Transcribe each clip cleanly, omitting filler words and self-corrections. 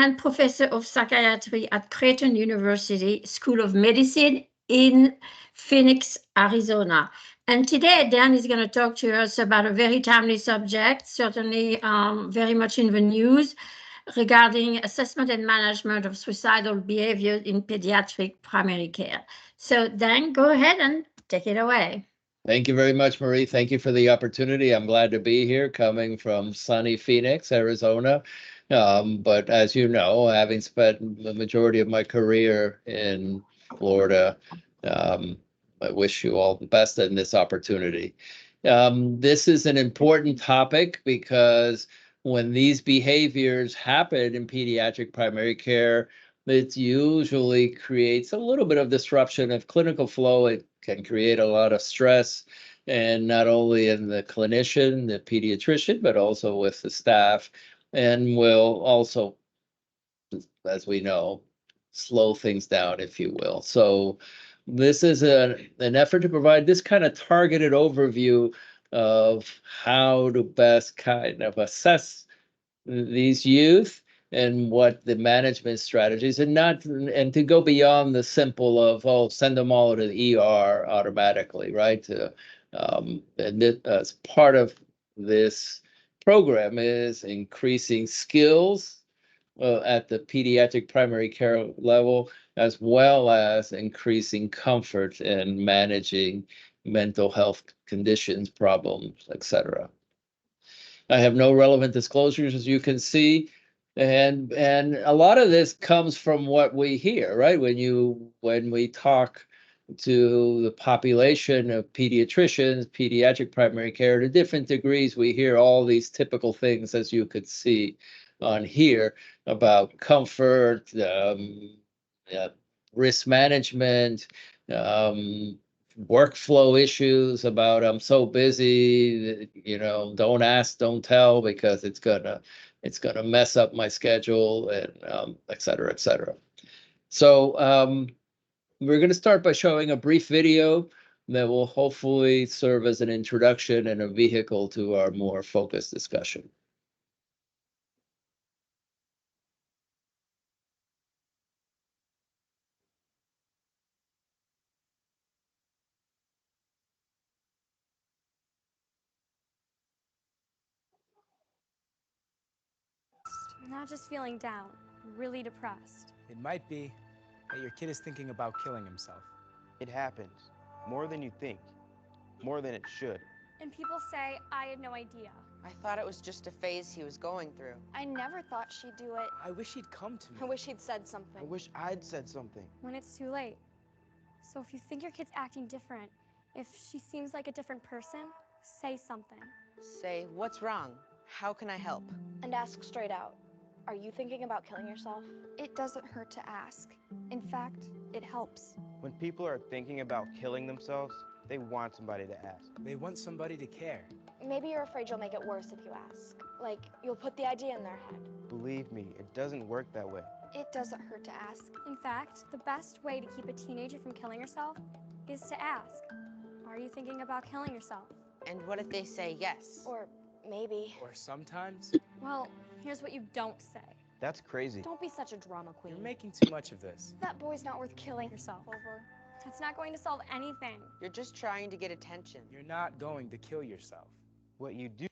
and professor of psychiatry at Creighton University School of Medicine in Phoenix, Arizona. And today, Dan is going to talk to us about a very timely subject, certainly very much in the news, regarding assessment and management of suicidal behaviors in pediatric primary care. So, Dan, go ahead and take it away. Thank you very much, Marie. Thank you for the opportunity. I'm glad to be here, coming from sunny Phoenix, Arizona. But as you know, having spent the majority of my career in Florida, I wish you all the best in this opportunity. This is an important topic because when these behaviors happen in pediatric primary care, it usually creates a little bit of disruption of clinical flow. It can create a lot of stress, and not only in the clinician, the pediatrician, but also with the staff, and will also, as we know, slow things down, if you will. So this is an effort to provide this kind of targeted overview of how to best kind of assess these youth and what the management strategies, and to go beyond the simple of send them all to the ER automatically, right? And as part of this program is increasing skills at the pediatric primary care level, as well as increasing comfort in managing mental health conditions, problems, etc. I have no relevant disclosures, as you can see. And a lot of this comes from what we hear, right? When we talk to the population of pediatricians, pediatric primary care, to different degrees, we hear all these typical things, as you could see on here, about comfort, risk management, workflow issues about I'm so busy, don't ask, don't tell, because it's gonna mess up my schedule, and et cetera, et cetera. So we're going to start by showing a brief video that will hopefully serve as an introduction and a vehicle to our more focused discussion. Not just feeling down, really depressed. It might be that your kid is thinking about killing himself. It happens. More than you think. More than it should. And people say I had no idea. I thought it was just a phase he was going through. I never thought she'd do it. I wish he'd come to me. I wish he'd said something. I wish I'd said something. When it's too late. So if you think your kid's acting different, if she seems like a different person, say something. Say, what's wrong? How can I help? And ask straight out. Are you thinking about killing yourself? It doesn't hurt to ask. In fact, it helps. When people are thinking about killing themselves, they want somebody to ask. They want somebody to care. Maybe you're afraid you'll make it worse if you ask. Like, you'll put the idea in their head. Believe me, it doesn't work that way. It doesn't hurt to ask. In fact, the best way to keep a teenager from killing herself is to ask, are you thinking about killing yourself? And what if they say yes? Or maybe. Or sometimes. Well, here's what you don't say. That's crazy. Don't be such a drama queen. You're making too much of this. That boy's not worth killing yourself over. It's not going to solve anything. You're just trying to get attention. You're not going to kill yourself. What you do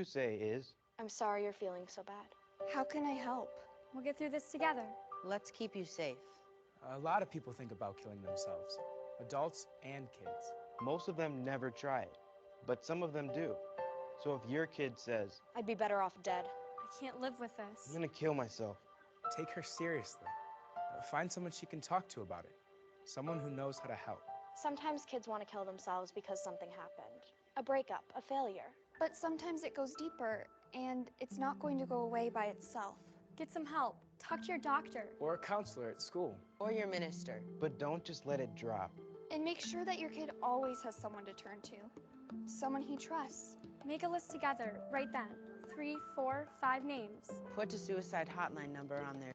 say is, I'm sorry you're feeling so bad. How can I help? We'll get through this together. Let's keep you safe. A lot of people think about killing themselves. Adults and kids. most of them never try it, but some of them do. So if your kid says, I'd be better off dead. I can't live with this. I'm gonna kill myself, Take her seriously. Find someone she can talk to about it. Someone who knows how to help. Sometimes kids want to kill themselves because something happened. A breakup, a failure. But sometimes it goes deeper, and it's not going to go away by itself. Get some help. Talk to your doctor. Or a counselor at school. Or your minister. but don't just let it drop. And make sure that your kid always has someone to turn to. Someone he trusts. Make a list together right then. 3, 4, 5 names. Put a suicide hotline number on there.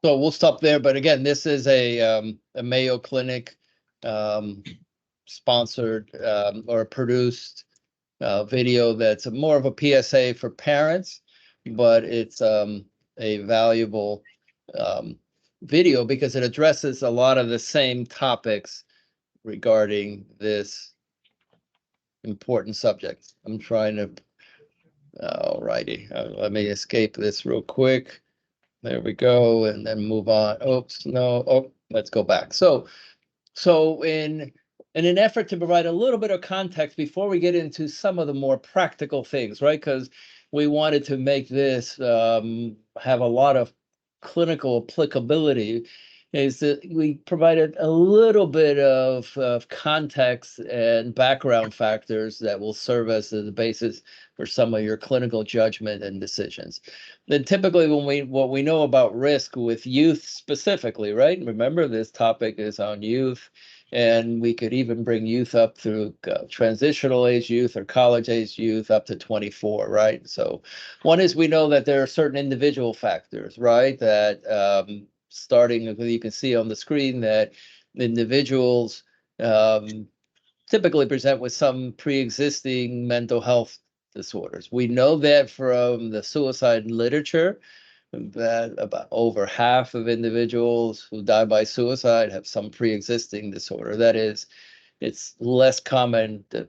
So we'll stop there. But again, this is a Mayo Clinic sponsored or produced video that's more of a PSA for parents, but it's a valuable video because it addresses a lot of the same topics regarding this important subject. I'm trying to, all righty, let me escape this real quick. There we go, and then move on. Oops, no, oh, let's go back. So in an effort to provide a little bit of context before we get into some of the more practical things, right? Because we wanted to make this have a lot of clinical applicability, is that we provided a little bit of context and background factors that will serve as the basis for some of your clinical judgment and decisions. Then typically what we know about risk with youth specifically, right? Remember, this topic is on youth, and we could even bring youth up through transitional age youth or college age youth up to 24, right? So one is we know that there are certain individual factors, right? That starting, you can see on the screen that individuals typically present with some pre-existing mental health disorders. We know that from the suicide literature, that about over half of individuals who die by suicide have some pre-existing disorder. That is, it's less common to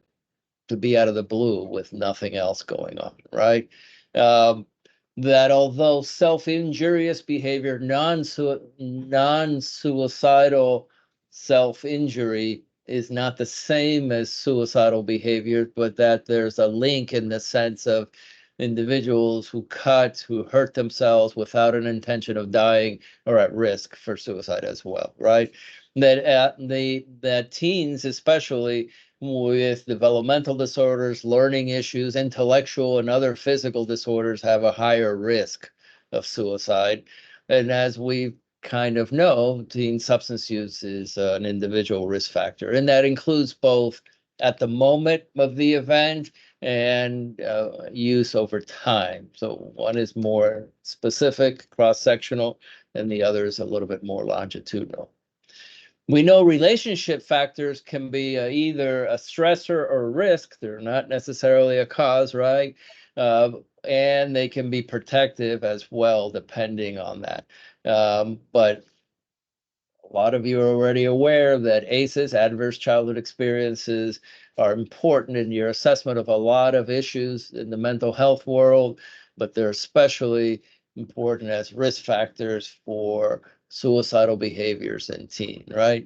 be out of the blue with nothing else going on, right? That although self-injurious behavior, non-suicidal self-injury is not the same as suicidal behavior, but that there's a link in the sense of individuals who cut, who hurt themselves without an intention of dying are at risk for suicide as well, right? That teens, especially with developmental disorders, learning issues, intellectual and other physical disorders, have a higher risk of suicide. And as we kind of know, teen substance use is an individual risk factor, and that includes both at the moment of the event and use over time. So one is more specific, cross-sectional, and the other is a little bit more longitudinal. We know relationship factors can be either a stressor or a risk. They're not necessarily a cause, right? And they can be protective as well, depending on that. But a lot of you are already aware that ACEs, adverse childhood experiences, are important in your assessment of a lot of issues in the mental health world, but they're especially important as risk factors for suicidal behaviors in teen, right?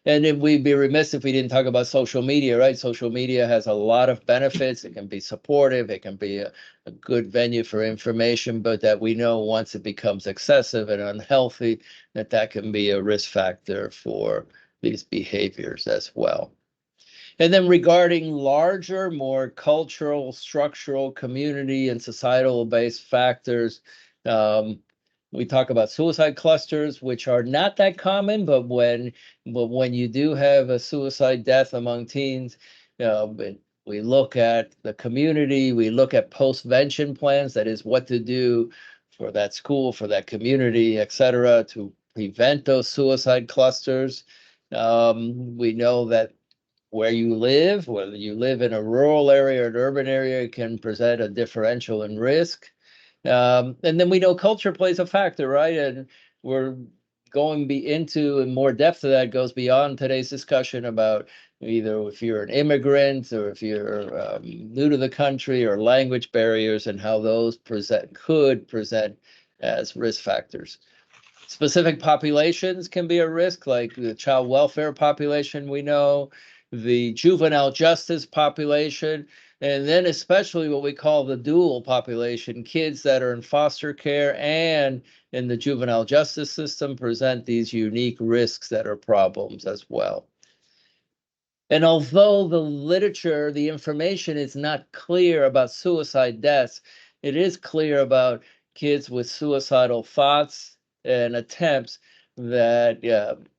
And then we'd be remiss if we didn't talk about social media, right? Social media has a lot of benefits. It can be supportive. It can be a good venue for information, but that we know once it becomes excessive and unhealthy, that can be a risk factor for these behaviors as well. And then regarding larger, more cultural, structural, community, and societal-based factors, we talk about suicide clusters, which are not that common, but when you do have a suicide death among teens, we look at the community, we look at postvention plans, that is what to do for that school, for that community, et cetera, to prevent those suicide clusters. We know that where you live, whether you live in a rural area or an urban area, can present a differential in risk. And then we know culture plays a factor, right? And we're going into in more depth of that, goes beyond today's discussion about either if you're an immigrant or if you're new to the country, or language barriers and how those could present as risk factors. Specific populations can be a risk, like the child welfare population, we know, the juvenile justice population, and then especially what we call the dual population, kids that are in foster care and in the juvenile justice system present these unique risks that are problems as well. And although the literature, the information is not clear about suicide deaths, it is clear about kids with suicidal thoughts and attempts that,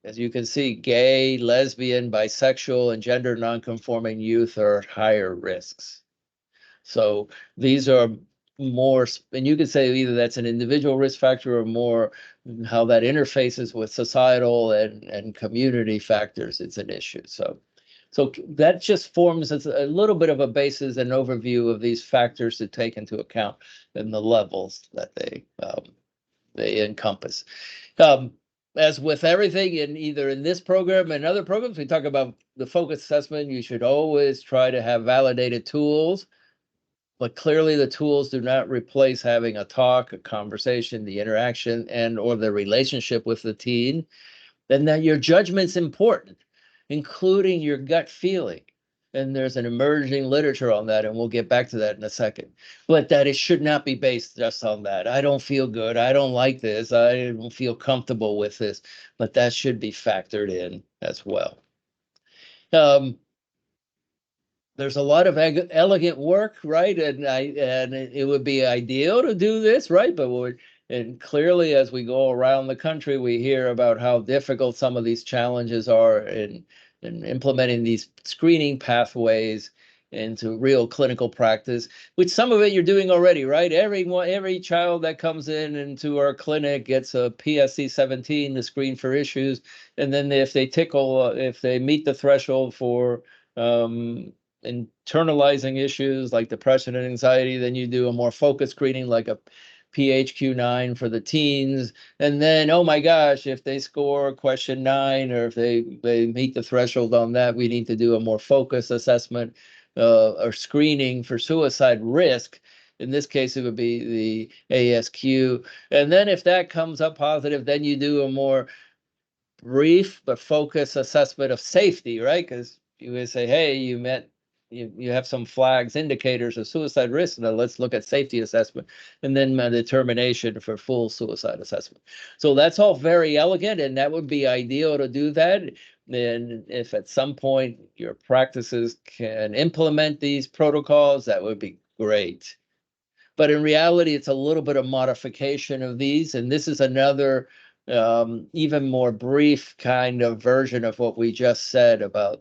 as you can see, gay, lesbian, bisexual, and gender nonconforming youth are at higher risks. So these are more, and you could say either that's an individual risk factor or more how that interfaces with societal and community factors. It's an issue. So So that just forms as a little bit of a basis and overview of these factors to take into account and the levels that they encompass. As with everything in either in this program and other programs, we talk about the focus assessment. You should always try to have validated tools, but clearly the tools do not replace having a talk, a conversation, the interaction, and or the relationship with the teen. Then that your judgment's important, including your gut feeling. And there's an emerging literature on that, and we'll get back to that in a second. But that it should not be based just on that. I don't feel good. I don't like this. I don't feel comfortable with this. But that should be factored in as well. There's a lot of elegant work, right? And it would be ideal to do this, right? But and clearly, as we go around the country, we hear about how difficult some of these challenges are in implementing these screening pathways into real clinical practice, which some of it you're doing already, right? Every child that comes into our clinic gets a PSC 17 to screen for issues, and then if they meet the threshold for internalizing issues like depression and anxiety, then you do a more focused screening like a PHQ-9 for the teens. And then, oh my gosh, if they score question 9 or if they meet the threshold on that, we need to do a more focused assessment or screening for suicide risk. In this case, it would be the ASQ. And then if that comes up positive, then you do a more brief but focused assessment of safety, right? Because you would say, hey, you have some flags, indicators of suicide risk. Now let's look at safety assessment and then a determination for full suicide assessment. So that's all very elegant, and that would be ideal to do that. And if at some point your practices can implement these protocols, that would be great. But in reality, it's a little bit of modification of these. And this is another even more brief kind of version of what we just said about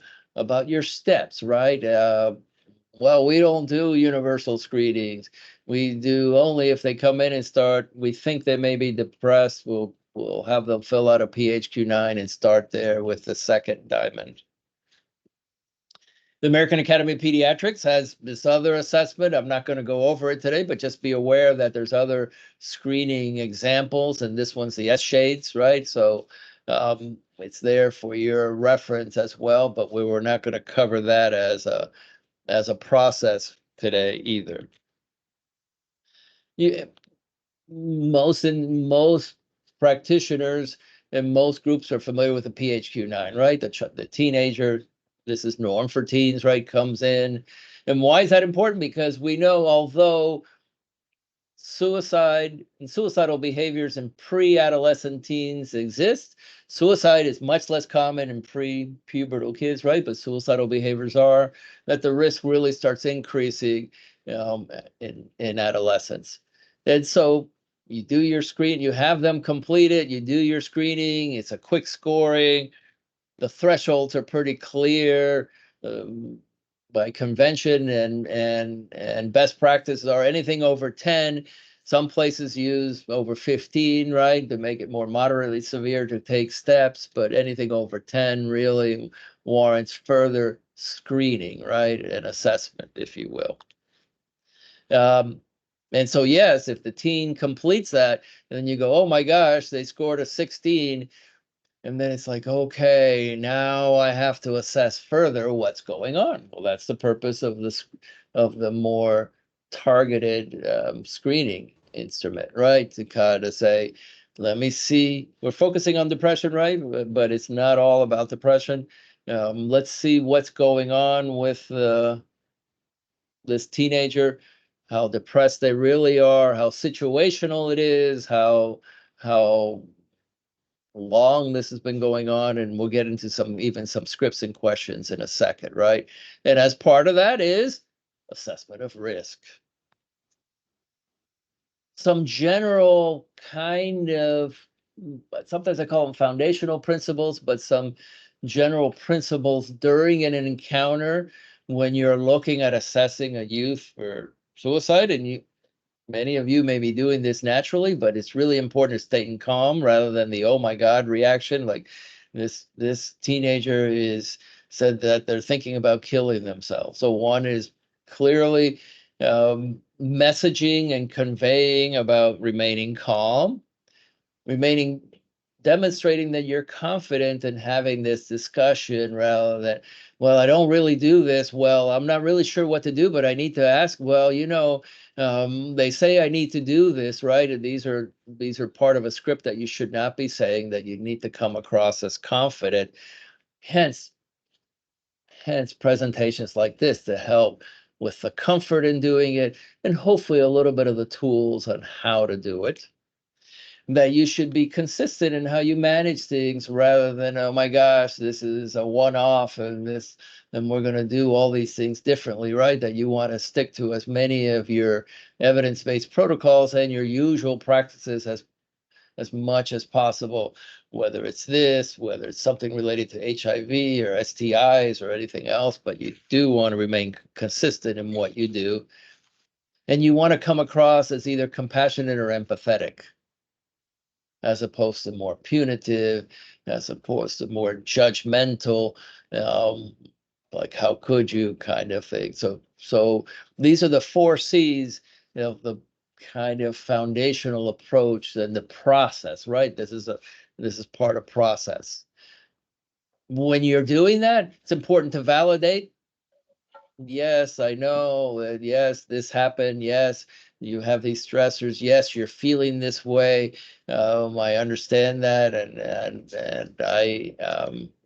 your steps, right? Well, we don't do universal screenings. We do only if they come in and we think they may be depressed, we'll have them fill out a PHQ-9 and start there with the second diamond. The American Academy of Pediatrics has this other assessment. I'm not going to go over it today, but just be aware that there's other screening examples, and this one's the S-shades, right? So it's there for your reference as well, but we were not going to cover that as a process today either. Most practitioners and most groups are familiar with the PHQ-9, right? The teenager, this is norm for teens, right, comes in. And why is that important? Because we know although suicide and suicidal behaviors in pre-adolescent teens exist, suicide is much less common in pre-pubertal kids, right? But suicidal behaviors are, that the risk really starts increasing in adolescence. And so you do your screen, you have them complete it, you do your screening, it's a quick scoring. The thresholds are pretty clear by convention and best practices are anything over 10. Some places use over 15, right, to make it more moderately severe to take steps, but anything over 10 really warrants further screening, right, and assessment, if you will. And so, yes, if the teen completes that, then you go, oh my gosh, they scored a 16. And then it's like, okay, now I have to assess further what's going on. Well, that's the purpose of the more targeted screening instrument, right? To kind of say, let me see, we're focusing on depression, right? But it's not all about depression. Let's see what's going on with this teenager, how depressed they really are, how situational it is, how long this has been going on, and we'll get into some scripts and questions in a second, right? And as part of that is assessment of risk. Some general kind of, sometimes I call them foundational principles, but some general principles during an encounter when you're looking at assessing a youth for suicide. And many of you may be doing this naturally, but it's really important to stay calm rather than the oh my God reaction. Like this teenager is said that they're thinking about killing themselves. So one is clearly messaging and conveying about remaining calm, demonstrating that you're confident in having this discussion rather than, well, I don't really do this. Well, I'm not really sure what to do, but I need to ask. Well, they say I need to do this, right? And these are part of a script that you should not be saying, that you need to come across as confident. Hence presentations like this to help with the comfort in doing it, and hopefully a little bit of the tools on how to do it. That you should be consistent in how you manage things rather than, oh my gosh, this is a one-off and we're going to do all these things differently, right? That you want to stick to as many of your evidence-based protocols and your usual practices as much as possible, whether it's whether it's something related to HIV or STIs or anything else, but you do want to remain consistent in what you do. And you want to come across as either compassionate or empathetic, as opposed to more punitive, as opposed to more judgmental, like how could you kind of thing. So these are the 4 C's, the kind of foundational approach and the process, right? This is part of process. When you're doing that, it's important to validate. Yes, I know. Yes, this happened. Yes, you have these stressors. Yes, you're feeling this way. I understand that,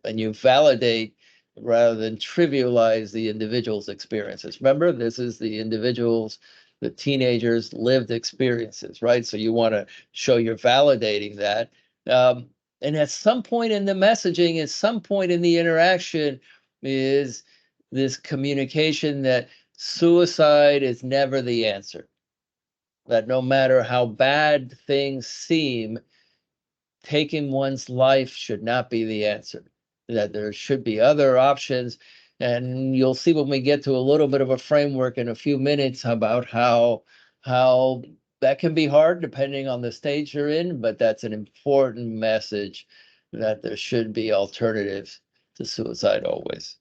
and you validate rather than trivialize the individual's experiences. Remember, this is the teenagers' lived experiences, right? So you want to show you're validating that. And at some point in the messaging, at some point in the interaction, is this communication that suicide is never the answer, that no matter how bad things seem, taking one's life should not be the answer, that there should be other options. And you'll see when we get to a little bit of a framework in a few minutes about how that can be hard depending on the stage you're in, but that's an important message, that there should be alternatives to suicide always.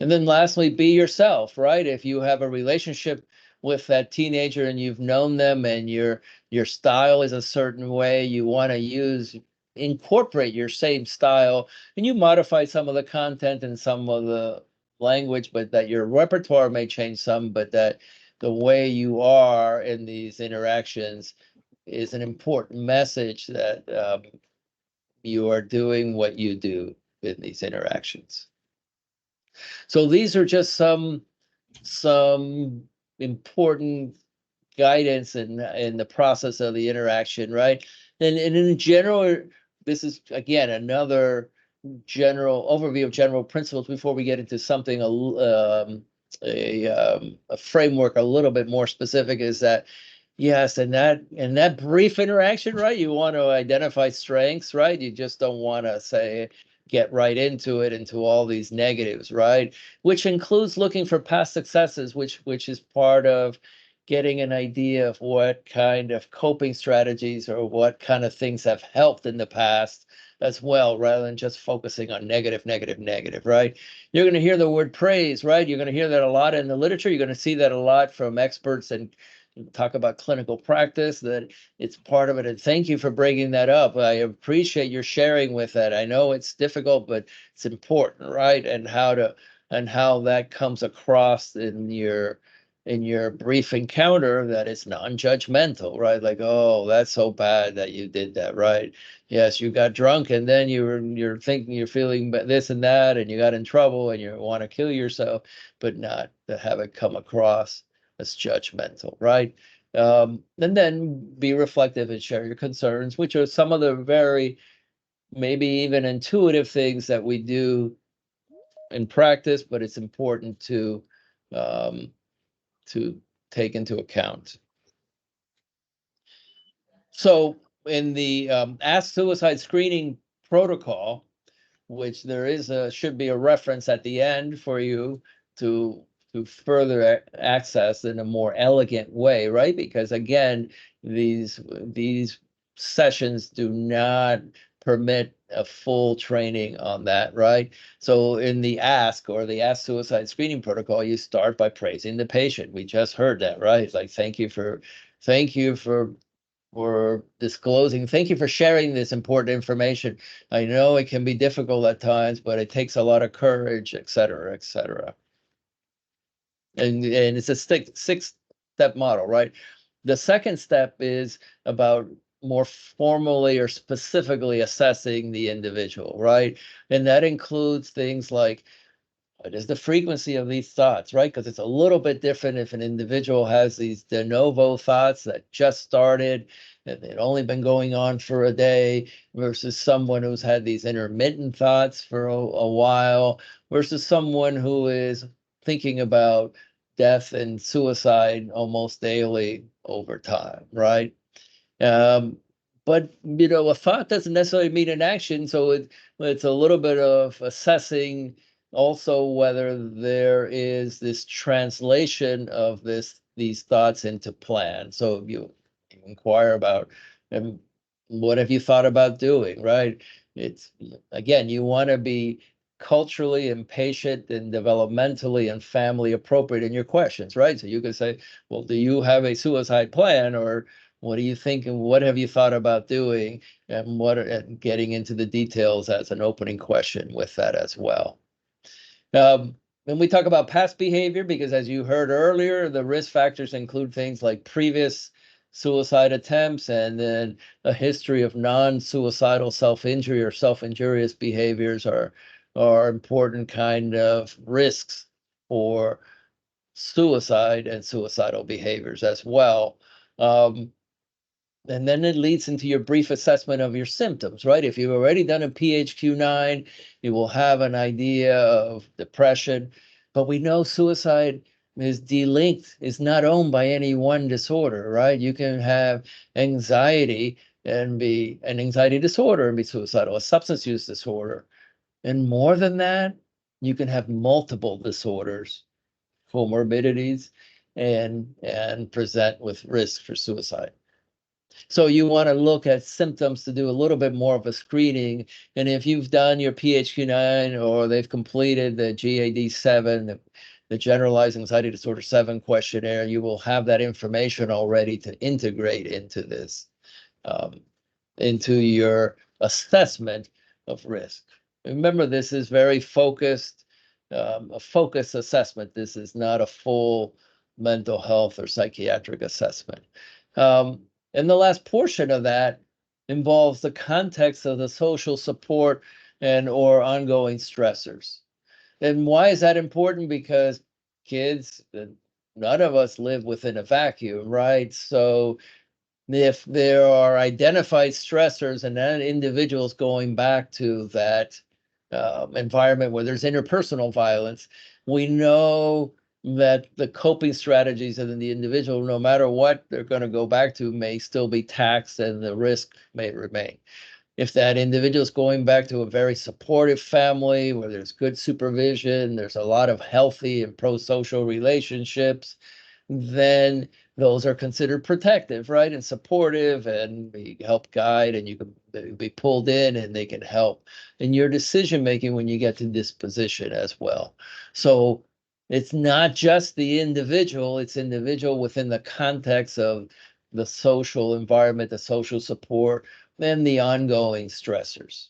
And then lastly, be yourself, right? If you have a relationship with that teenager and you've known them and your style is a certain way, you want to incorporate your same style, and you modify some of the content and some of the language, but that your repertoire may change some, but that the way you are in these interactions is an important message, that you are doing what you do in these interactions. So these are just some important guidance in the process of the interaction, right? And in general, this is again another general overview of general principles before we get into something a framework a little bit more specific. Is that yes, in that brief interaction, right? You want to identify strengths, right? You just don't want to get right into all these negatives, right? Which includes looking for past successes, which is part of getting an idea of what kind of coping strategies or what kind of things have helped in the past as well, rather than just focusing on negative, right? You're going to hear the word praise, right? You're going to hear that a lot in the literature. You're going to see that a lot from experts and talk about clinical practice, that it's part of it. And thank you for bringing that up. I appreciate your sharing with that. I know it's difficult, but it's important, right? And how that comes across in your brief encounter, that it's non-judgmental, right? Like, oh, that's so bad that you did that, right? Yes, you got drunk and then you're thinking you're feeling this and that, and you got in trouble and you want to kill yourself, but not to have it come across as judgmental, right? And then be reflective and share your concerns, which are some of the very maybe even intuitive things that we do in practice, but it's important to take into account. So in the Ask Suicide Screening protocol, which should be a reference at the end for you to further access in a more elegant way, right? Because again, these sessions do not permit a full training on that, right? So in the ASK or the Ask Suicide Screening Protocol, you start by praising the patient. We just heard that, right? It's like, thank you for disclosing. Thank you for sharing this important information. I know it can be difficult at times, but it takes a lot of courage, et cetera, et cetera. And it's a six-step model, right? The second step is about more formally or specifically assessing the individual, right? And that includes things like, what is the frequency of these thoughts, right? Because it's a little bit different if an individual has these de novo thoughts that just started and they've only been going on for a day versus someone who's had these intermittent thoughts for a while versus someone who is thinking about death and suicide almost daily over time, right? But a thought doesn't necessarily mean an action, so it's a little bit of assessing also whether there is this translation of these thoughts into plan. So if you inquire about what have you thought about doing, right? It's again, you want to be culturally and patient and developmentally and family appropriate in your questions, right? So you can say, well, do you have a suicide plan, or what do you think and what have you thought about doing, and getting into the details as an opening question with that as well. When we talk about past behavior, because as you heard earlier, the risk factors include things like previous suicide attempts and then a history of non-suicidal self-injury or self-injurious behaviors are important kind of risks for suicide and suicidal behaviors as well. And then it leads into your brief assessment of your symptoms, right? If you've already done a PHQ-9, you will have an idea of depression. But we know suicide is delinked, is not owned by any one disorder, right? You can have anxiety and be an anxiety disorder and be suicidal, a substance use disorder. And more than that, you can have multiple disorders, comorbidities, and present with risk for suicide. So you want to look at symptoms to do a little bit more of a screening. And if you've done your PHQ-9 or they've completed the GAD-7, the Generalized Anxiety Disorder 7 questionnaire, you will have that information already to integrate into this, into your assessment of risk. Remember, this is very focused, a focused assessment. This is not a full mental health or psychiatric assessment. And the last portion of that involves the context of the social support or ongoing stressors. And why is that important? Because kids, none of us live within a vacuum, right? So if there are identified stressors and then individuals going back to that environment where there's interpersonal violence, we know that the coping strategies of the individual, no matter what they're going to go back to, may still be taxed and the risk may remain. If that individual is going back to a very supportive family where there's good supervision, there's a lot of healthy and pro-social relationships, then those are considered protective, right? And supportive, and we help guide, and you can be pulled in and they can help in your decision making when you get to this position as well. So it's not just the individual, it's individual within the context of the social environment, the social support, and the ongoing stressors.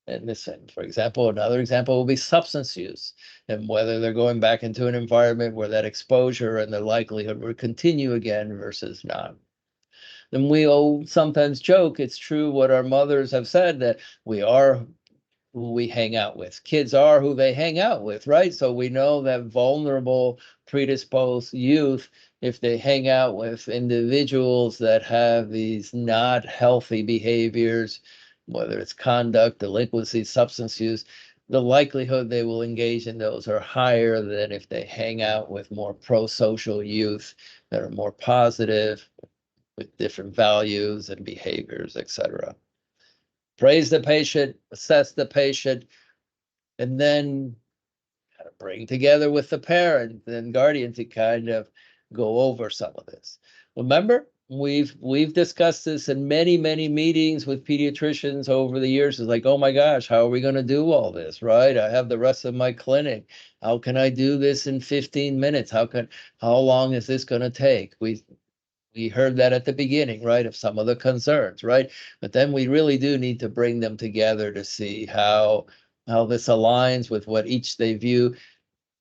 And this, for example, another example will be substance use and whether they're going back into an environment where that exposure and the likelihood will continue again versus not. And we all sometimes joke, it's true what our mothers have said, that we are who we hang out with. Kids are who they hang out with, right? So we know that vulnerable, predisposed youth, if they hang out with individuals that have these not healthy behaviors, whether it's conduct, delinquency, substance use, the likelihood they will engage in those are higher than if they hang out with more pro-social youth that are more positive, with different values and behaviors, etc. Praise the patient, assess the patient, and then kind of bring together with the parent and guardian to kind of go over some of this. Remember, we've discussed this in many meetings with pediatricians over the years. It's like, oh my gosh, how are we going to do all this, right? I have the rest of my clinic. How can I do this in 15 minutes? How long is this going to take? We heard that at the beginning, right, of some of the concerns, right? But then we really do need to bring them together to see how this aligns with what each they view,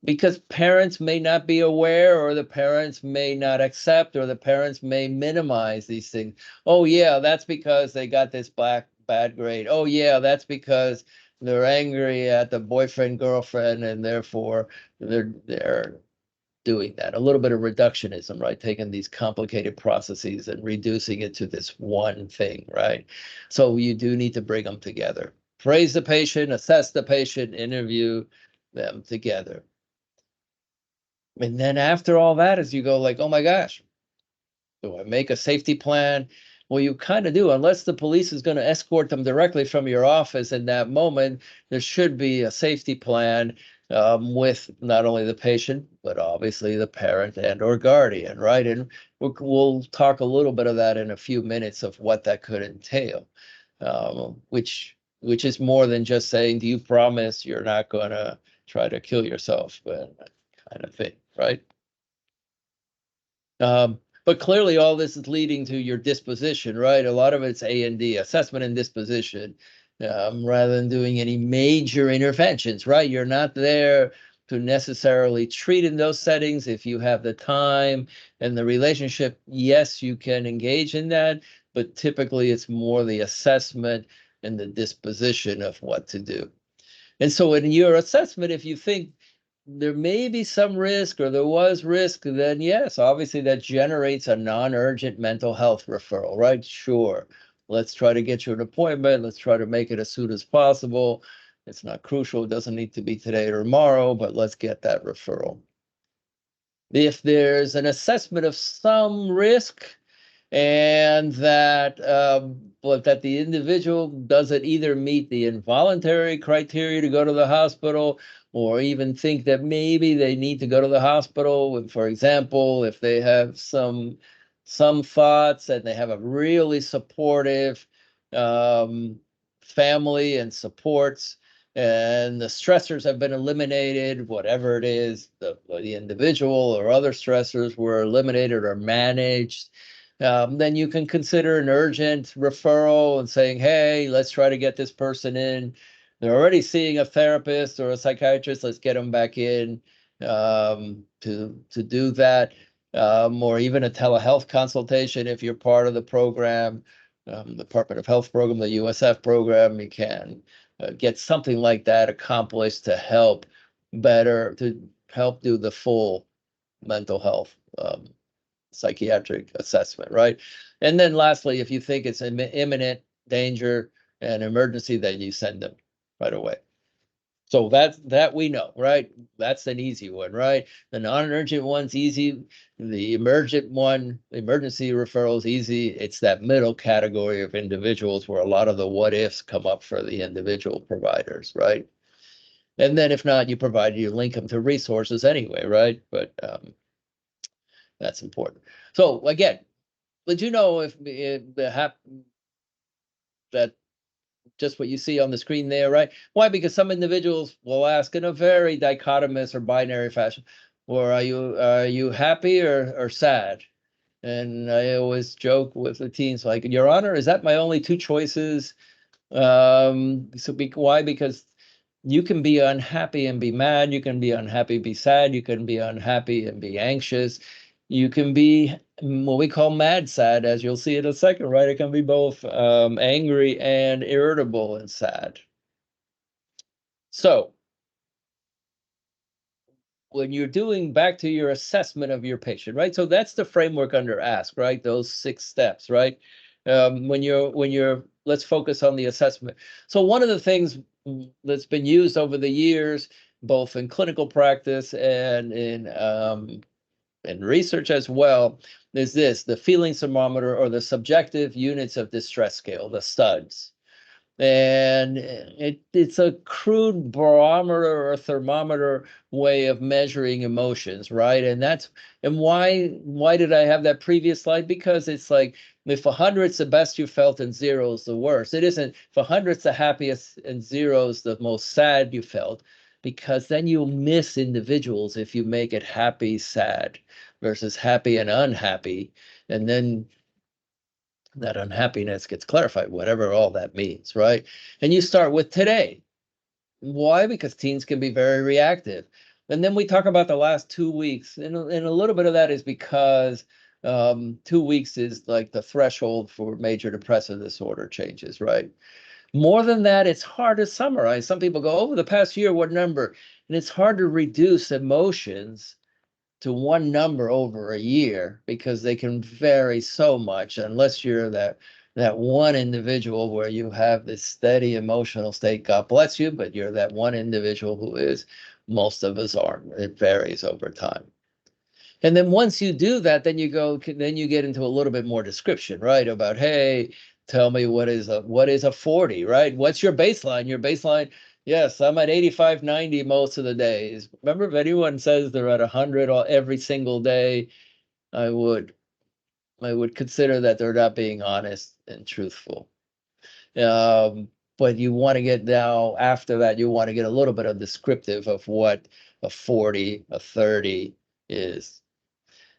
because parents may not be aware, or the parents may not accept, or the parents may minimize these things. Oh yeah, that's because they got this bad grade. Oh yeah, that's because they're angry at the boyfriend, girlfriend, and therefore they're doing that. A little bit of reductionism, right? Taking these complicated processes and reducing it to this one thing, right? So you do need to bring them together. Praise the patient, assess the patient, interview them together. And then after all that is you go like, oh my gosh, do I make a safety plan? Well, you kind of do, unless the police is going to escort them directly from your office in that moment. There should be a safety plan with not only the patient, but obviously the parent and or guardian, right? And we'll talk a little bit of that in a few minutes of what that could entail, which is more than just saying, do you promise you're not going to try to kill yourself, but kind of thing, right? But clearly all this is leading to your disposition, right? A lot of it's A&D, assessment and disposition, rather than doing any major interventions, right? You're not there to necessarily treat in those settings. If you have the time and the relationship, yes, you can engage in that, but typically it's more the assessment and the disposition of what to do. And so in your assessment, if you think there may be some risk, or there was risk, then yes, obviously that generates a non-urgent mental health referral, right? Sure. Let's try to get you an appointment. Let's try to make it as soon as possible. It's not crucial. It doesn't need to be today or tomorrow, but let's get that referral. If there's an assessment of some risk, and that but that the individual doesn't either meet the involuntary criteria to go to the hospital, or even think that maybe they need to go to the hospital. For example, if they have some thoughts and they have a really supportive family and supports, and the stressors have been eliminated, whatever it is, the individual or other stressors were eliminated or managed, then you can consider an urgent referral and saying, hey, let's try to get this person in. They're already seeing a therapist or a psychiatrist. Let's get them back in to do that, or even a telehealth consultation if you're part of the program, Department of Health program, the USF program. You can get something like that accomplished to help do the full mental health psychiatric assessment, right? And then lastly, if you think it's an imminent danger and emergency, then you send them right away. So that we know, right? That's an easy one, right? The non-urgent one's easy. The emergent one, emergency referral is easy. It's that middle category of individuals where a lot of the what ifs come up for the individual providers, right? And then if not, you link them to resources anyway, right? But that's important. So again, let you know if that just what you see on the screen there, right? Why? Because some individuals will ask in a very dichotomous or binary fashion, or are you happy or sad? And I always joke with the teens, like, Your Honor, is that my only two choices? Why? Because you can be unhappy and be mad. You can be unhappy, be sad. You can be unhappy and be anxious. You can be what we call mad sad, as you'll see in a second, right? It can be both angry and irritable and sad. So when you're doing back to your assessment of your patient, right? So that's the framework under ASK, right? Those 6 steps, right? Let's focus on the assessment. So one of the things that's been used over the years, both in clinical practice and in research as well, is the feeling thermometer, or the subjective units of distress scale, the STUDS. And it's a crude barometer or thermometer way of measuring emotions, right? And why did I have that previous slide? Because it's like, if 100's the best you felt and 0's the worst. It isn't. If 100's the happiest and 0's the most sad you felt, because then you'll miss individuals if you make it happy, sad versus happy and unhappy. And then that unhappiness gets clarified, whatever all that means, right? And you start with today. Why? Because teens can be very reactive. And then we talk about the last 2 weeks, and a little bit of that is because 2 weeks is like the threshold for major depressive disorder changes, right? More than that, it's hard to summarize. Some people go, over the past year, what number? And it's hard to reduce emotions to one number over a year because they can vary so much unless you're that one individual where you have this steady emotional state. God bless you, but you're that one individual who is. Most of us aren't. It varies over time. And then once you do that, then you get into a little bit more description, right? About, hey, tell me what is a 40, right? What's your baseline? Your baseline, yes, I'm at 85, 90 most of the days. Remember, if anyone says they're at 100 every single day, I would consider that they're not being honest and truthful. But you want to get now, after that, you want to get a little bit of descriptive of what a 40, a 30 is.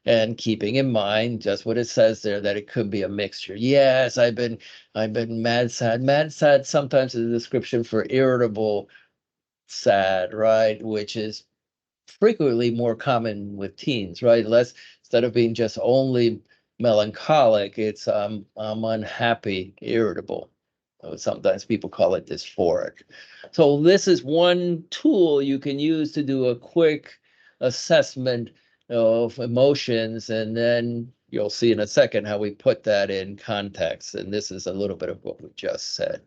And keeping in mind just what it says there, that it could be a mixture. Yes, I've been mad, sad. Mad, sad sometimes is a description for irritable, sad, right? Which is frequently more common with teens, right? Instead of being just only melancholic, it's I'm unhappy, irritable. Sometimes people call it dysphoric. So this is one tool you can use to do a quick assessment of emotions, and then you'll see in a second how we put that in context. And this is a little bit of what we just said.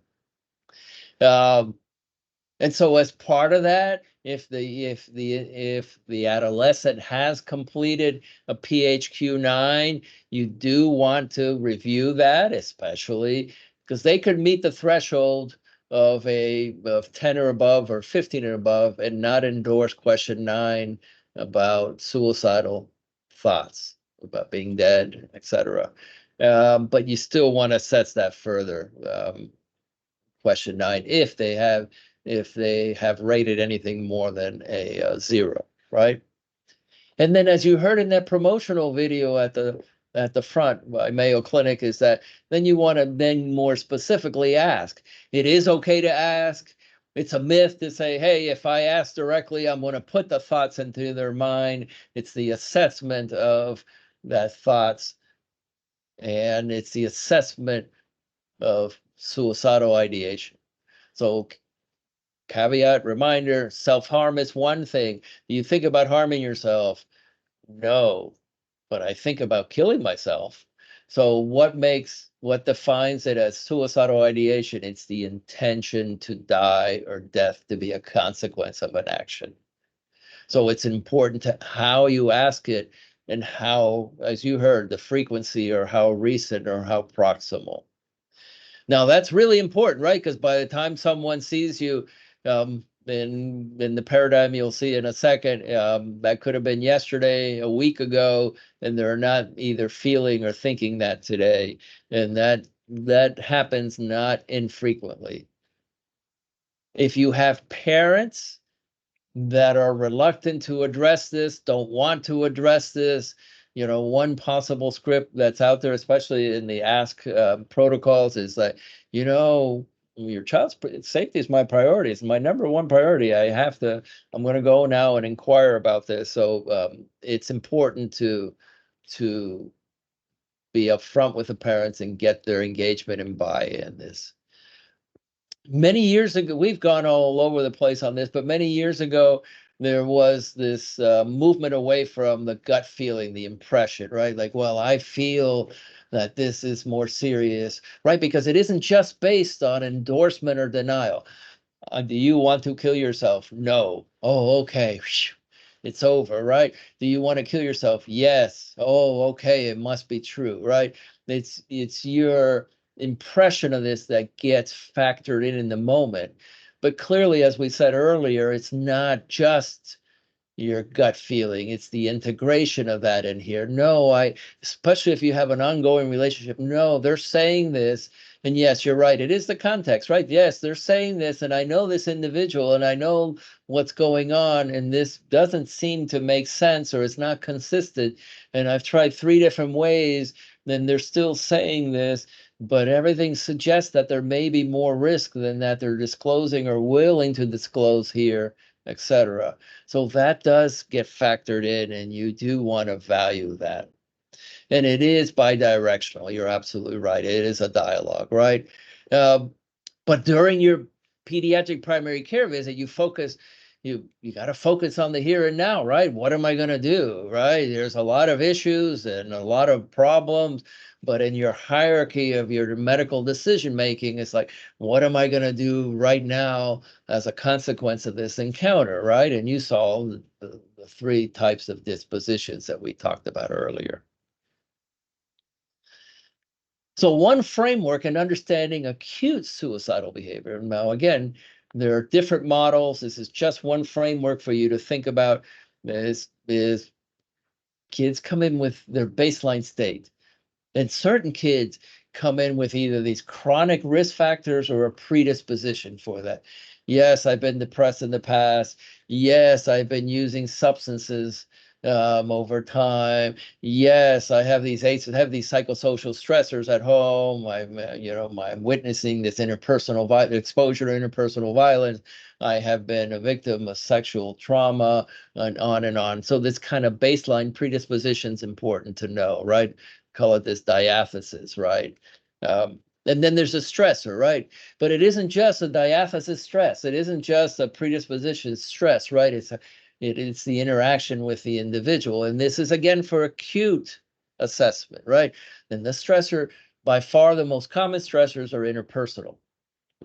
And so as part of that, if the adolescent has completed a PHQ-9, you do want to review that, especially because they could meet the threshold of 10 or above or 15 or above and not endorse question 9 about suicidal thoughts, about being dead, etc. But you still want to assess that further. Question 9, if they have rated anything more than a 0, right? And then, as you heard in that promotional video at the front by Mayo Clinic, is that then you want to then more specifically ask. It is okay to ask. It's a myth to say, hey, if I ask directly, I'm going to put the thoughts into their mind. It's the assessment of that thoughts, and it's the assessment of suicidal ideation. So caveat, reminder, self-harm is one thing. Do you think about harming yourself? No, but I think about killing myself. So what defines it as suicidal ideation? It's the intention to die or death to be a consequence of an action. So it's important to how you ask it and how, as you heard, the frequency or how recent or how proximal. Now that's really important, right? Because by the time someone sees you, in the paradigm you'll see in a second, that could have been yesterday, a week ago, and they're not either feeling or thinking that today. And that happens not infrequently. If you have parents that are reluctant to address this, don't want to address this, one possible script that's out there, especially in the ask protocols, is that, your child's safety is my priority. It's my number one priority. I'm going to go now and inquire about this. So it's important to be upfront with the parents and get their engagement and buy-in this. Many years ago, we've gone all over the place on this, but many years ago, there was this movement away from the gut feeling, the impression, right? Like, well, I feel that this is more serious, right? Because it isn't just based on endorsement or denial. Do you want to kill yourself? No. Oh, okay. It's over, right? Do you want to kill yourself? Yes. Oh, okay. It must be true, right? It's your impression of this that gets factored in the moment. But clearly, as we said earlier, it's not just your gut feeling, it's the integration of that in here. No, especially if you have an ongoing relationship, no, they're saying this. And yes, you're right. It is the context, right? Yes, they're saying this, and I know this individual, and I know what's going on, and this doesn't seem to make sense, or it's not consistent. And I've tried 3 different ways, then they're still saying this, but everything suggests that there may be more risk than that they're disclosing or willing to disclose here, etc. So that does get factored in, and you do want to value that. And it is bidirectional. You're absolutely right. It is a dialogue, right? But during your pediatric primary care visit, you got to focus on the here and now, right? What am I going to do, right? There's a lot of issues and a lot of problems, but in your hierarchy of your medical decision making, it's like, what am I going to do right now as a consequence of this encounter, right? And you saw the 3 types of dispositions that we talked about earlier. So one framework in understanding acute suicidal behavior. Now, again, there are different models. This is just one framework for you to think about. Is kids come in with their baseline state, and certain kids come in with either these chronic risk factors or a predisposition for that. Yes, I've been depressed in the past. Yes, I've been using substances over time. Yes, I have these psychosocial stressors at home. I'm witnessing this interpersonal exposure to interpersonal violence. I have been a victim of sexual trauma, and on and on. So this kind of baseline predisposition is important to know, right? Call it this diathesis, right? And then there's a stressor, right? But it isn't just a diathesis stress. It isn't just a predisposition stress, right? It's the interaction with the individual. And this is, again, for acute assessment, right? And the stressor, by far the most common stressors are interpersonal.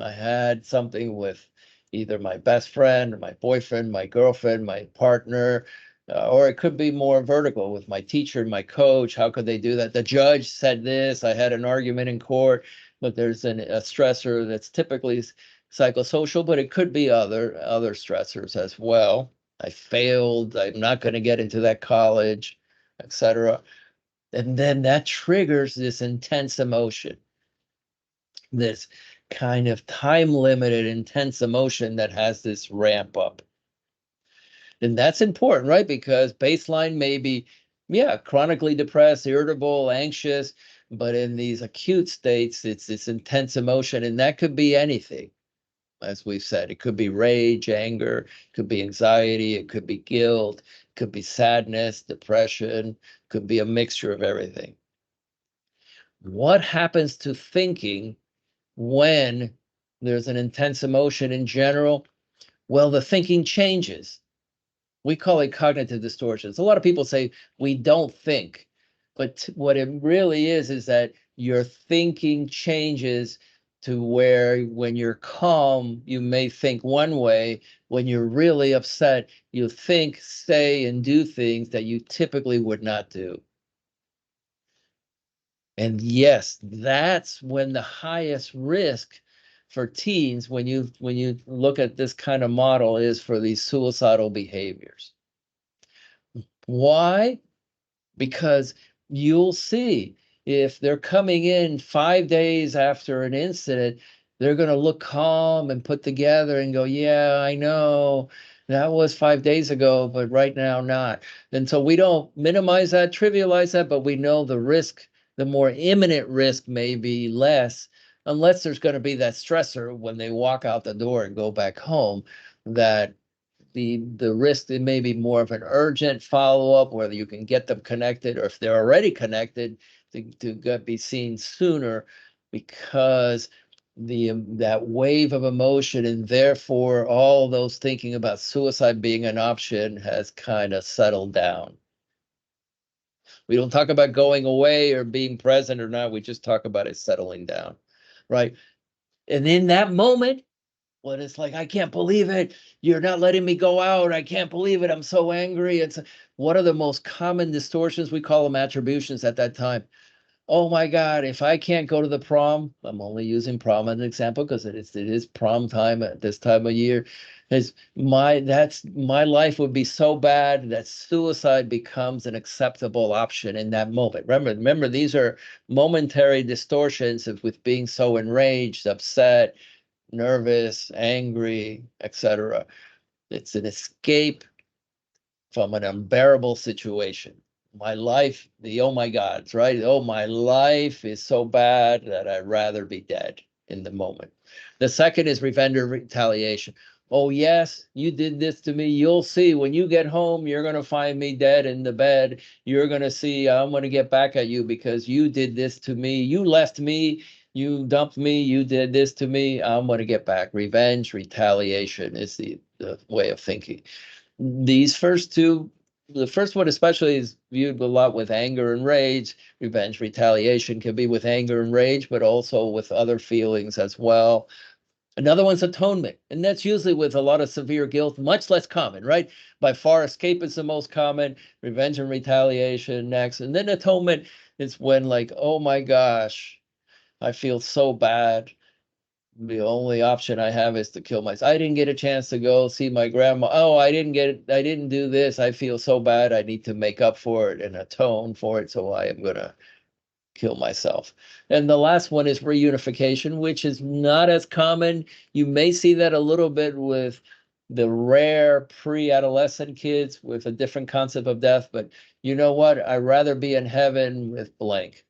I had something with either my best friend or my boyfriend, my girlfriend, my partner, or it could be more vertical with my teacher, my coach. How could they do that? The judge said this. I had an argument in court, but there's a stressor that's typically psychosocial, but it could be other stressors as well. I failed. I'm not going to get into that college, etc. And then that triggers this intense emotion, this kind of time-limited intense emotion that has this ramp up. And that's important, right? Because baseline may be, chronically depressed, irritable, anxious, but in these acute states, it's this intense emotion, and that could be anything. As we've said, it could be rage, anger, it could be anxiety, it could be guilt, it could be sadness, depression, could be a mixture of everything. What happens to thinking when there's an intense emotion in general? Well, the thinking changes. We call it cognitive distortions. A lot of people say we don't think, but what it really is that your thinking changes to where when you're calm, you may think one way. When you're really upset, you think, say, and do things that you typically would not do. And yes, that's when the highest risk for teens, when you look at this kind of model, is for these suicidal behaviors. Why? Because you'll see if they're coming in 5 days after an incident, they're going to look calm and put together and go, yeah, I know that was 5 days ago, but right now not. And so we don't minimize that, trivialize that, but we know the risk, the more imminent risk may be less, unless there's going to be that stressor when they walk out the door and go back home, that the risk, it may be more of an urgent follow-up, whether you can get them connected, or if they're already connected, to be seen sooner, because that wave of emotion, and therefore all those thinking about suicide being an option, has kind of settled down. We don't talk about going away or being present or not. We just talk about it settling down, right? And in that moment, when it's like, I can't believe it, you're not letting me go out, I can't believe it, I'm so angry. It's what are the most common distortions? We call them attributions at that time. oh my God, if I can't go to the prom, I'm only using prom as an example because it is prom time at this time of year. My life would be so bad that suicide becomes an acceptable option in that moment. Remember, these are momentary distortions with being so enraged, upset, nervous, angry, etc. It's an escape from an unbearable situation. My life, the oh my gods, right? Oh, my life is so bad that I'd rather be dead in the moment. The second is revenge or retaliation. Oh, yes, you did this to me. You'll see when you get home, you're going to find me dead in the bed. You're going to see I'm going to get back at you because you did this to me. You left me. You dumped me. You did this to me. I'm going to get back. Revenge, retaliation is the way of thinking. These first two, the first one especially is viewed a lot with anger and rage. Revenge, retaliation can be with anger and rage, but also with other feelings as well. Another one's atonement, and that's usually with a lot of severe guilt, much less common, right? By far, escape is the most common, revenge and retaliation next, and then atonement is when, like, oh my gosh, I feel so bad. The only option I have is to kill myself. I didn't get a chance to go see my grandma. Oh, I didn't do this. I feel so bad. I need to make up for it and atone for it. So I am going to kill myself. And the last one is reunification, which is not as common. You may see that a little bit with the rare pre-adolescent kids with a different concept of death. But you know what? I'd rather be in heaven with blank,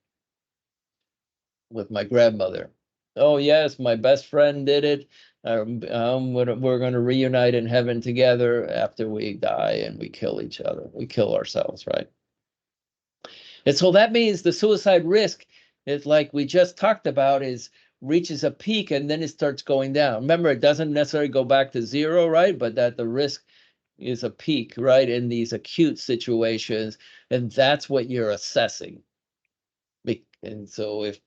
with my grandmother. Oh yes, my best friend did it. We're going to reunite in heaven together after we die and we kill each other. We kill ourselves, right? And so that means the suicide risk is, like we just talked about, is reaches a peak and then it starts going down. Remember, it doesn't necessarily go back to zero, right? But that the risk is a peak, right, in these acute situations, and that's what you're assessing. And so if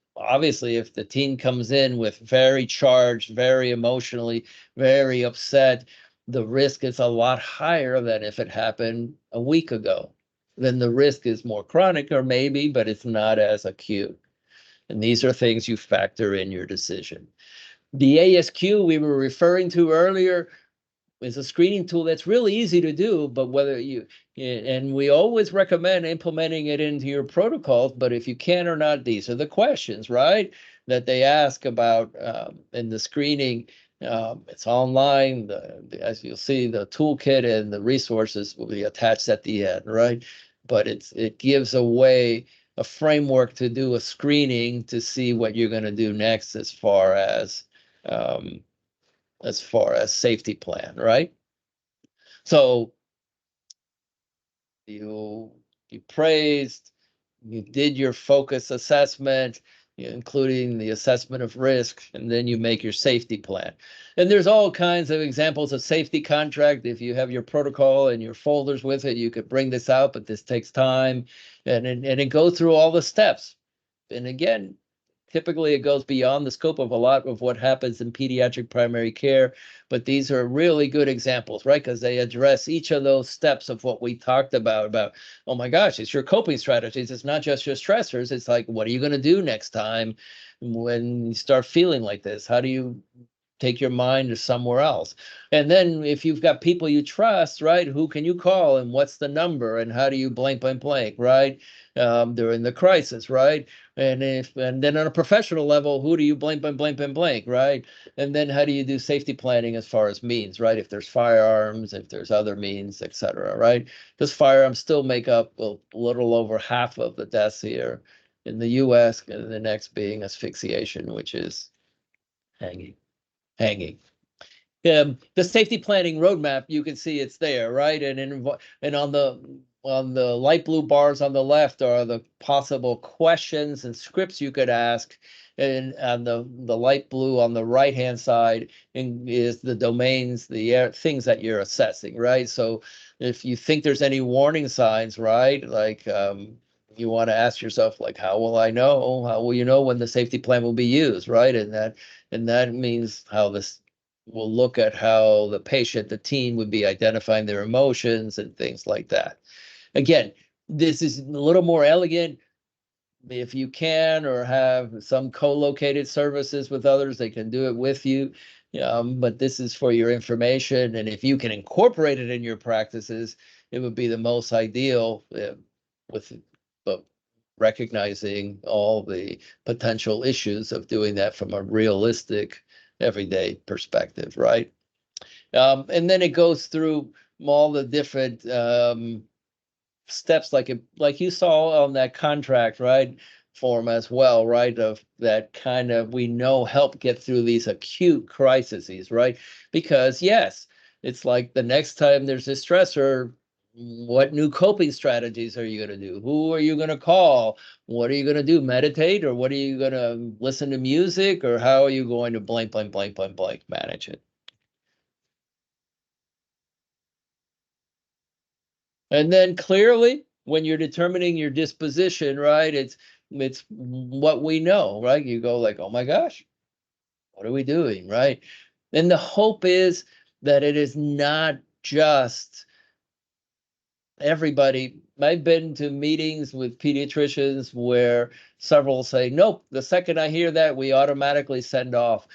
the teen comes in with very charged, very emotionally, very upset, the risk is a lot higher than if it happened a week ago. Then the risk is more chronic, or maybe, but it's not as acute. And these are things you factor in your decision. The ASQ we were referring to earlier is a screening tool that's really easy to do, but and we always recommend implementing it into your protocols, but if you can or not, these are the questions, right, that they ask about in the screening. It's online, as you'll see, the toolkit and the resources will be attached at the end, right? But it gives a framework to do a screening to see what you're going to do next as far as safety plan, right? So you praised, you did your focus assessment, including the assessment of risk, and then you make your safety plan. And there's all kinds of examples of safety contract. If you have your protocol and your folders with it, you could bring this out, but this takes time, and it goes through all the steps. And again, typically it goes beyond the scope of a lot of what happens in pediatric primary care, but these are really good examples, right? Because they address each of those steps of what we talked about, oh my gosh, it's your coping strategies. It's not just your stressors. It's like, what are you going to do next time when you start feeling like this? How do you take your mind to somewhere else? And then if you've got people you trust, right, who can you call and what's the number and how do you blank, right? During the crisis, right? And then on a professional level, who do you blank, right? And then how do you do safety planning as far as means, right? If there's firearms, if there's other means, etc., right? Because firearms still make up a little over half of the deaths here in the US, and the next being asphyxiation, which is hanging. The safety planning roadmap, you can see it's there, right? And on the light blue bars on the left are the possible questions and scripts you could ask, and on the light blue on the right hand side is the domains, the things that you're assessing, right? So if you think there's any warning signs, right, like you want to ask yourself, like, how will I know? How will you know when the safety plan will be used, right? And that means how this will look at how the patient, the teen, would be identifying their emotions and things like that. Again, this is a little more elegant. if you can, or have some co-located services with others, they can do it with you. But this is for your information. And if you can incorporate it in your practices, it would be the most ideal, with recognizing all the potential issues of doing that from a realistic, everyday perspective, right? And then it goes through all the different steps, like you saw on that contract, right, form as well, right, of that kind of, we know, help get through these acute crises, right? Because yes, it's like the next time there's a stressor, what new coping strategies are you going to do? Who are you going to call? What are you going to do? Meditate? Or what are you going to listen to music? Or how are you going to blank, blank, blank, blank, blank manage it? And then clearly, when you're determining your disposition, right, it's what we know, right? You go like, oh my gosh, what are we doing, right? And the hope is that it is not just everybody. I've been to meetings with pediatricians where several say, nope, the second I hear that, we automatically send off.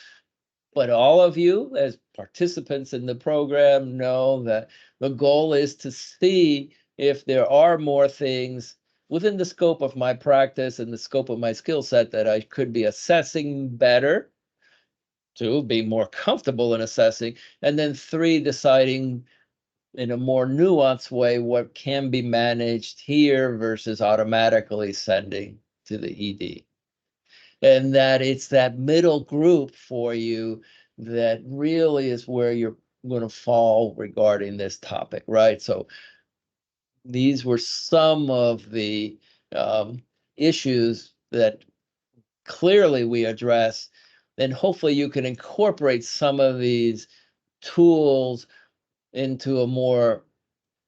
But all of you, as participants in the program, know that the goal is to see if there are more things within the scope of my practice and the scope of my skill set that I could be assessing better, to be more comfortable in assessing, and then 3, deciding in a more nuanced way what can be managed here versus automatically sending to the ED. And that it's that middle group for you that really is where you're going to fall regarding this topic, right? So these were some of the issues that clearly we address, and hopefully you can incorporate some of these tools into a more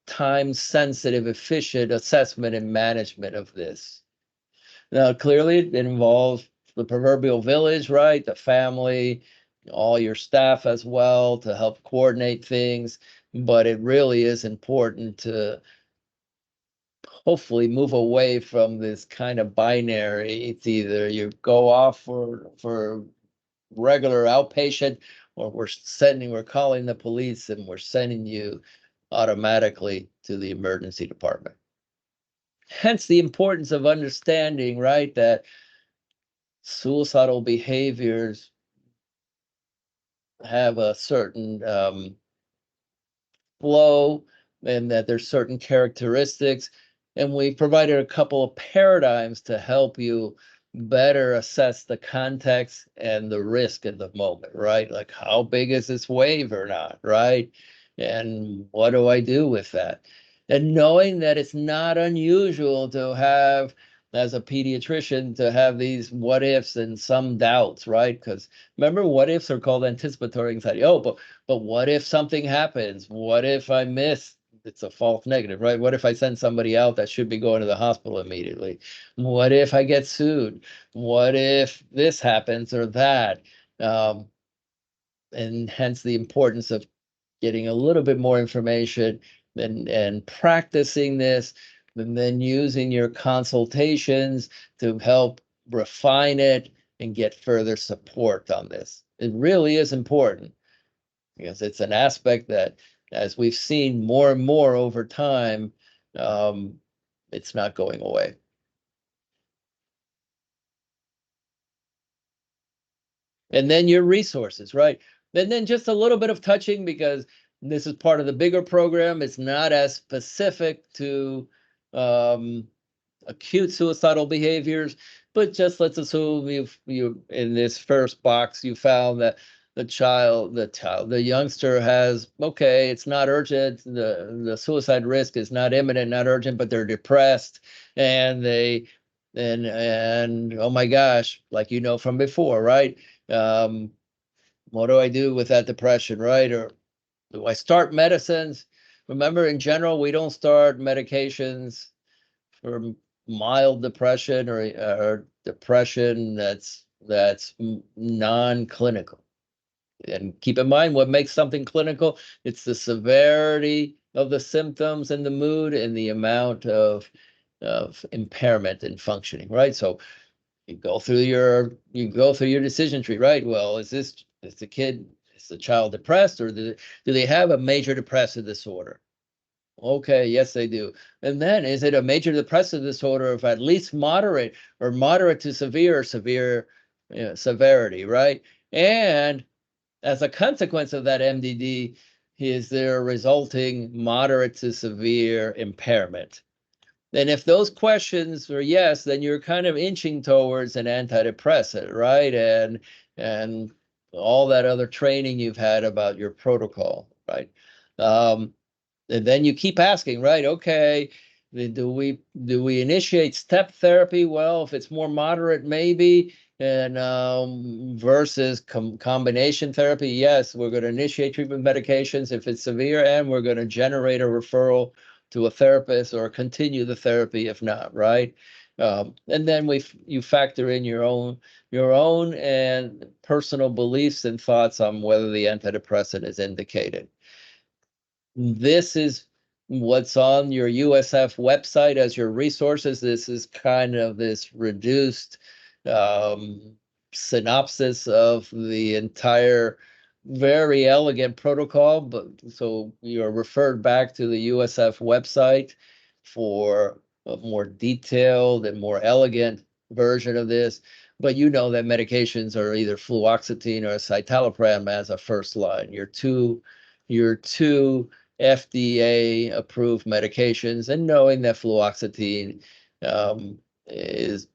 time-sensitive, efficient assessment and management of this. Now, clearly, it involves the proverbial village, right? The family, all your staff as well, to help coordinate things. But it really is important to hopefully move away from this kind of binary. It's either you go off for regular outpatient, or we're calling the police and we're sending you automatically to the emergency department. Hence the importance of understanding, right, that suicidal behaviors have a certain flow, and that there's certain characteristics. And we provided a couple of paradigms to help you better assess the context and the risk at the moment, right? Like, how big is this wave or not, right? And what do I do with that? And knowing that it's not unusual to have, as a pediatrician, to have these what ifs and some doubts, right? Because remember, what ifs are called anticipatory anxiety. Oh, but what if something happens? What if I miss? It's a false negative, right? What if I send somebody out that should be going to the hospital immediately? What if I get sued? What if this happens or that? And hence the importance of getting a little bit more information and practicing this, and then using your consultations to help refine it and get further support on this. It really is important, because it's an aspect that, as we've seen more and more over time, it's not going away. And then your resources, right? And then just a little bit of touching, because this is part of the bigger program. It's not as specific to acute suicidal behaviors, but just let's assume you in this first box, you found that the youngster has, okay, it's not urgent, the suicide risk is not imminent, not urgent, but they're depressed, and and oh my gosh, like, from before, right? What do I do with that depression, right? Or do I start medicines? Remember, in general, we don't start medications for mild depression or depression that's non-clinical. And keep in mind, what makes something clinical, it's the severity of the symptoms and the mood and the amount of of impairment in functioning, right? So you go through your decision tree, right? Well, is the child depressed, or do they have a major depressive disorder? Okay, yes, they do. And then is it a major depressive disorder of at least moderate or moderate to severe or severe severity, right? And as a consequence of that MDD, is there resulting moderate to severe impairment? And if those questions are yes, then you're kind of inching towards an antidepressant, right? And all that other training you've had about your protocol, right? And then you keep asking, right? Okay, do we initiate step therapy? Well, if it's more moderate, maybe, and versus combination therapy, yes, we're going to initiate treatment medications if it's severe, and we're going to generate a referral to a therapist or continue the therapy if not, right? And then you factor in your own and personal beliefs and thoughts on whether the antidepressant is indicated. This is what's on your USF website as your resources. This is kind of this reduced synopsis of the entire very elegant protocol, but so you're referred back to the USF website for a more detailed and more elegant version of this. But you know that medications are either fluoxetine or citalopram as a first line. Your two FDA approved medications, and knowing that fluoxetine is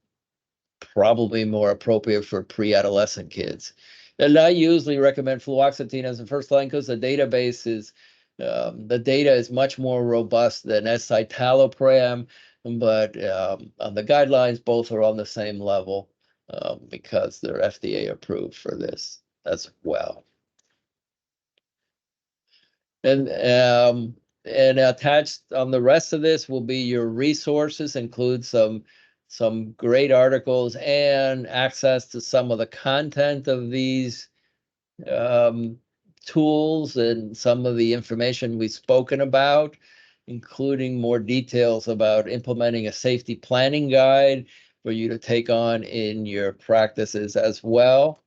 probably more appropriate for pre-adolescent kids. And I usually recommend fluoxetine as a first line because the database is the data is much more robust than escitalopram, but on the guidelines, both are on the same level because they're FDA approved for this as well. And attached on the rest of this will be your resources, include some great articles and access to some of the content of these tools and some of the information we've spoken about, including more details about implementing a safety planning guide for you to take on in your practices as well.